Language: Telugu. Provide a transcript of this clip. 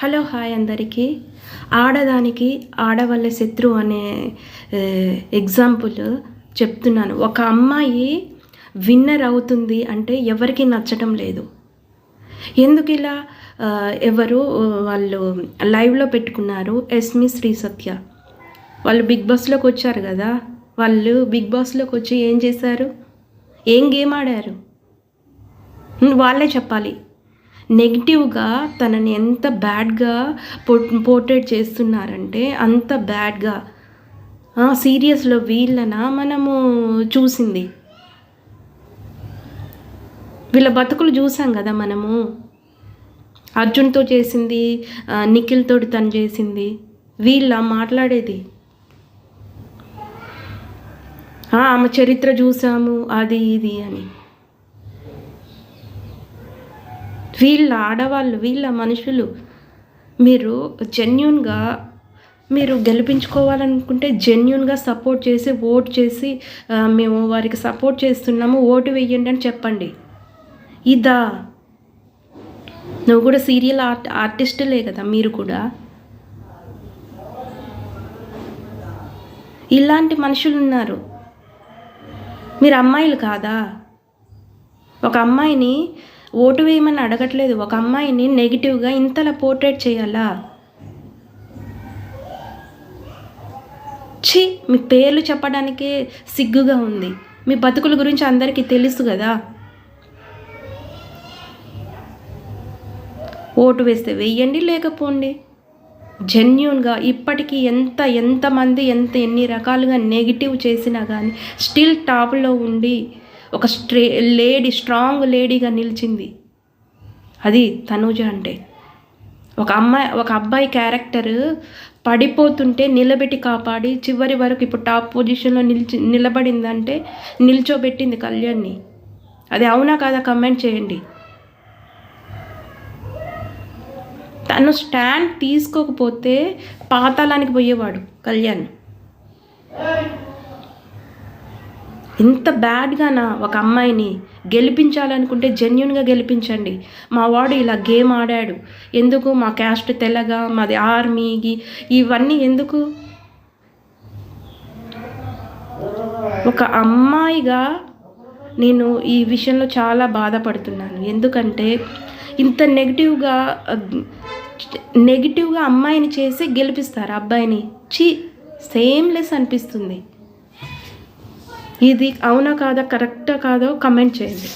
హలో హాయ్ అందరికీ. ఆడదానికి ఆడవాళ్ళ శత్రువు అనే ఎగ్జాంపుల్ చెప్తున్నాను. ఒక అమ్మాయి విన్నర్ అవుతుంది అంటే ఎవరికి నచ్చటం లేదు. ఎందుకు ఇలా ఎవరు వాళ్ళు లైవ్లో పెట్టుకున్నారు, ఎస్మి శ్రీ సత్య వాళ్ళు బిగ్ బాస్లోకి వచ్చారు కదా. వాళ్ళు బిగ్ బాస్లోకి వచ్చి ఏం చేశారు, ఏం గేమ్ ఆడారు వాళ్ళే చెప్పాలి. నెగిటివ్గా తనని ఎంత బ్యాడ్గా పోర్ట్రేట్ చేస్తున్నారంటే అంత బ్యాడ్గా. సీరియస్లో వీళ్ళన మనము చూసింది, వీళ్ళ బతుకులు చూసాం కదా మనము. అర్జున్తో చేసింది, నిఖిల్తో తను చేసింది, వీళ్ళ మాట్లాడేది. ఆమె చరిత్ర చూసాము అది ఇది అని. వీళ్ళ ఆడవాళ్ళు, వీళ్ళ మనుషులు. మీరు జెన్యూన్గా మీరు గెలిపించుకోవాలనుకుంటే జెన్యూన్గా సపోర్ట్ చేసి ఓట్ చేసి మేము వారికి సపోర్ట్ చేస్తున్నాము ఓటు వేయండి అని చెప్పండి. ఇదా? నువ్వు కూడా సీరియల్ ఆర్టిస్టులే కదా మీరు కూడా. ఇలాంటి మనుషులు ఉన్నారు. మీరు అమ్మాయిలు కాదా? ఒక అమ్మాయిని ఓటు వేయమని అడగట్లేదు, ఒక అమ్మాయిని నెగిటివ్గా ఇంతలా పోర్ట్రేట్ చేయాలా? ఛీ, మీ పేర్లు చెప్పడానికే సిగ్గుగా ఉంది. మీ బతుకుల గురించి అందరికీ తెలుసు కదా. ఓటు వేస్తే వెయ్యండి, లేకపోండి. జెన్యూన్గా ఇప్పటికీ ఎంతమంది ఎన్ని రకాలుగా నెగిటివ్ చేసినా కానీ స్టిల్ టాప్లో ఉండి ఒక స్ట్రాంగ్ లేడీగా నిలిచింది. అది తనూజ అంటే. ఒక అబ్బాయి క్యారెక్టర్ పడిపోతుంటే నిలబెట్టి కాపాడి చివరి వరకు ఇప్పుడు టాప్ పొజిషన్లో నిలబడిందంటే నిల్చోబెట్టింది కళ్యాణ్ని. అది అవునా కాదా కమెంట్ చేయండి. తను స్టాండ్ తీసుకోకపోతే పాతాళానికి పోయేవాడు కళ్యాణ్. ఇంత బ్యాడ్గానా ఒక అమ్మాయిని గెలిపించాలనుకుంటే జెన్యూన్గా గెలిపించండి. మా వాడు ఇలా గేమ్ ఆడాడు, ఎందుకు మా క్యాస్ట్ తెల్లగా, మాది ఆర్మీకి, ఇవన్నీ ఎందుకు? ఒక అమ్మాయిగా నేను ఈ విషయంలో చాలా బాధపడుతున్నాను. ఎందుకంటే ఇంత నెగిటివ్గా అమ్మాయిని చేసి గెలిపిస్తారు అబ్బాయిని. సేమ్లెస్ అనిపిస్తుంది. ఇది అవునా కాదా, కరెక్టా కాదో కమెంట్ చేయండి.